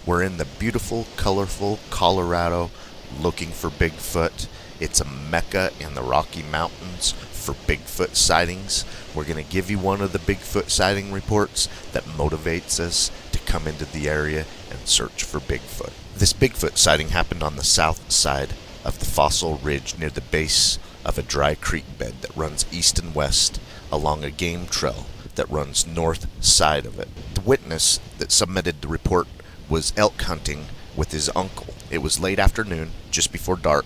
We're in the beautiful, colorful Colorado looking for Bigfoot. It's a mecca in the Rocky Mountains for Bigfoot sightings. We're going to give you one of the Bigfoot sighting reports that motivates us to come into the area and search for Bigfoot. This Bigfoot sighting happened on the south side of the Fossil Ridge near the base of a dry creek bed that runs east and west along a game trail that runs north side of it. The witness that submitted the report was elk hunting with his uncle. It was late afternoon, just before dark,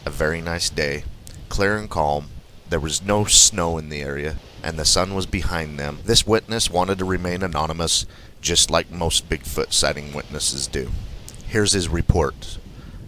a very nice day, clear and calm. There was no snow in the area, and the sun was behind them. This witness wanted to remain anonymous, just like most Bigfoot sighting witnesses do. Here's his report.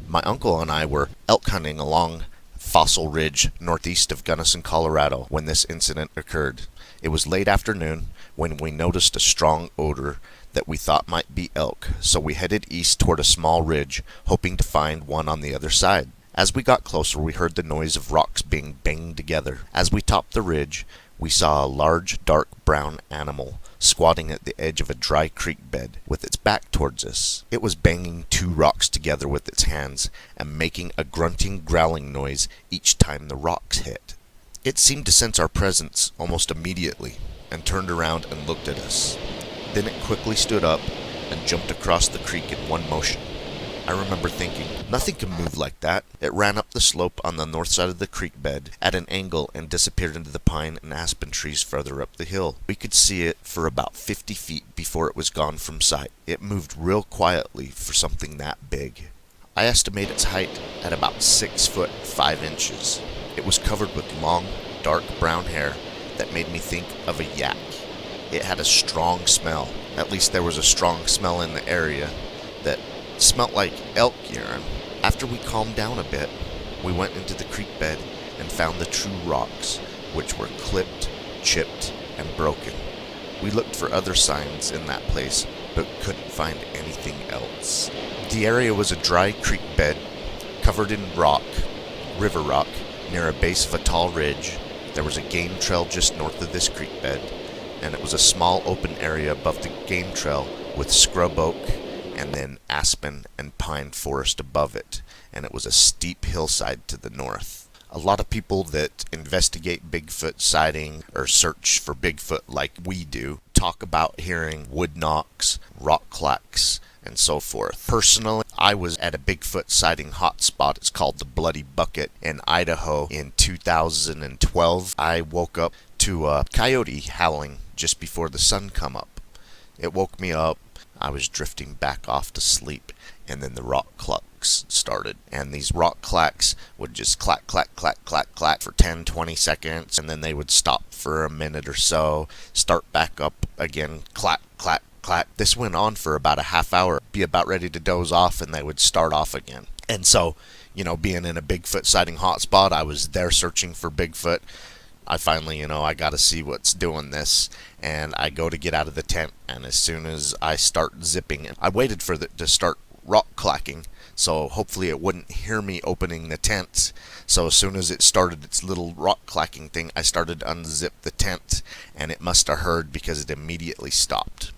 My uncle and I were elk hunting along Fossil Ridge, northeast of Gunnison, Colorado, when this incident occurred. It was late afternoon when we noticed a strong odor that we thought might be elk, so we headed east toward a small ridge, hoping to find one on the other side. As we got closer, we heard the noise of rocks being banged together. As we topped the ridge, we saw a large, dark brown animal squatting at the edge of a dry creek bed with its back towards us. It was banging two rocks together with its hands and making a grunting, growling noise each time the rocks hit. It seemed to sense our presence almost immediately and turned around and looked at us. Then it quickly stood up and jumped across the creek in one motion. I remember thinking, nothing can move like that. It ran up the slope on the north side of the creek bed at an angle and disappeared into the pine and aspen trees further up the hill. We could see it for about 50 feet before it was gone from sight. It moved real quietly for something that big. I estimate its height at about 6 foot 5 inches. It was covered with long, dark brown hair that made me think of a yak. It had a strong smell. At least there was a strong smell in the area that smelt like elk urine. After we calmed down a bit, we went into the creek bed and found the true rocks, which were clipped, chipped, and broken. We looked for other signs in that place, but couldn't find anything else. The area was a dry creek bed, covered in rock, river rock, near a base of a tall ridge. There was a game trail just north of this creek bed, and it was a small open area above the game trail with scrub oak and then aspen and pine forest above it, and it was a steep hillside to the north. A lot of people that investigate Bigfoot sighting or search for Bigfoot like we do talk about hearing wood knocks, rock clacks, and so forth. Personally, I was at a Bigfoot sighting hotspot. It's called the Bloody Bucket in Idaho in 2012. I woke up to a coyote howling just before the sun come up. It woke me up. I was drifting back off to sleep, and then the rock clacks started. And these rock clacks would just clack, clack, clack, clack, clack for 10, 20 seconds, and then they would stop for a minute or so, start back up again, clack, clack, clack. This went on for about a half hour, be about ready to doze off, and they would start off again. And so, being in a Bigfoot sighting hotspot, I was there searching for Bigfoot. I finally, I got to see what's doing this, and I go to get out of the tent, and as soon as I start zipping, I waited for it to start rock clacking, so hopefully it wouldn't hear me opening the tent. So as soon as it started its little rock clacking thing, I started to unzip the tent, and it must have heard because it immediately stopped.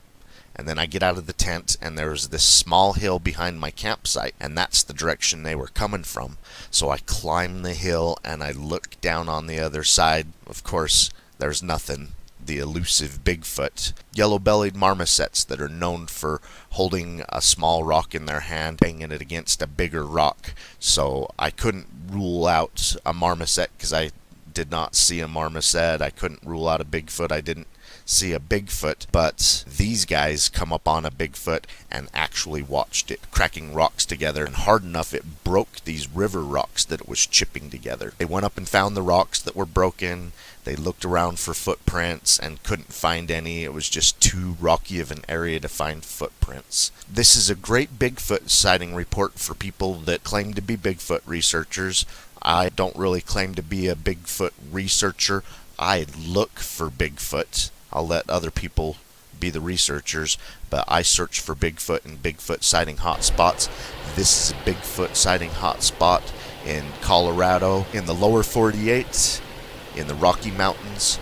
And then I get out of the tent, and there's this small hill behind my campsite, and that's the direction they were coming from. So I climb the hill, and I look down on the other side. Of course, there's nothing. The elusive Bigfoot. Yellow-bellied marmosets that are known for holding a small rock in their hand, banging it against a bigger rock. So I couldn't rule out a marmoset because I did not see a marmoset. I couldn't rule out a Bigfoot. I didn't see a Bigfoot, but these guys come up on a Bigfoot and actually watched it cracking rocks together, and hard enough it broke these river rocks that it was chipping together. They went up and found the rocks that were broken. They looked around for footprints and couldn't find any. It was just too rocky of an area to find footprints. This is a great Bigfoot sighting report for people that claim to be Bigfoot researchers. I don't really claim to be a Bigfoot researcher. I look for Bigfoot. I'll let other people be the researchers, but I search for Bigfoot and Bigfoot sighting hotspots. This is a Bigfoot sighting hotspot in Colorado, in the lower 48, in the Rocky Mountains.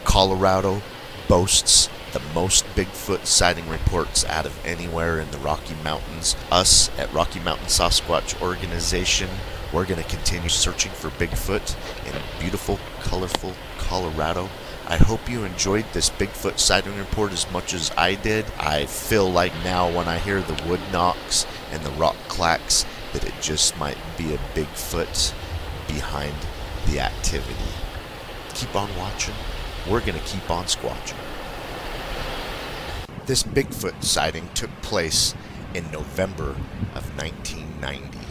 Colorado boasts the most Bigfoot sighting reports out of anywhere in the Rocky Mountains. Us at Rocky Mountain Sasquatch Organization, we're going to continue searching for Bigfoot in beautiful, colorful Colorado. I hope you enjoyed this Bigfoot sighting report as much as I did. I feel like now when I hear the wood knocks and the rock clacks that it just might be a Bigfoot behind the activity. Keep on watching. We're going to keep on squatching. This Bigfoot sighting took place in November of 1990.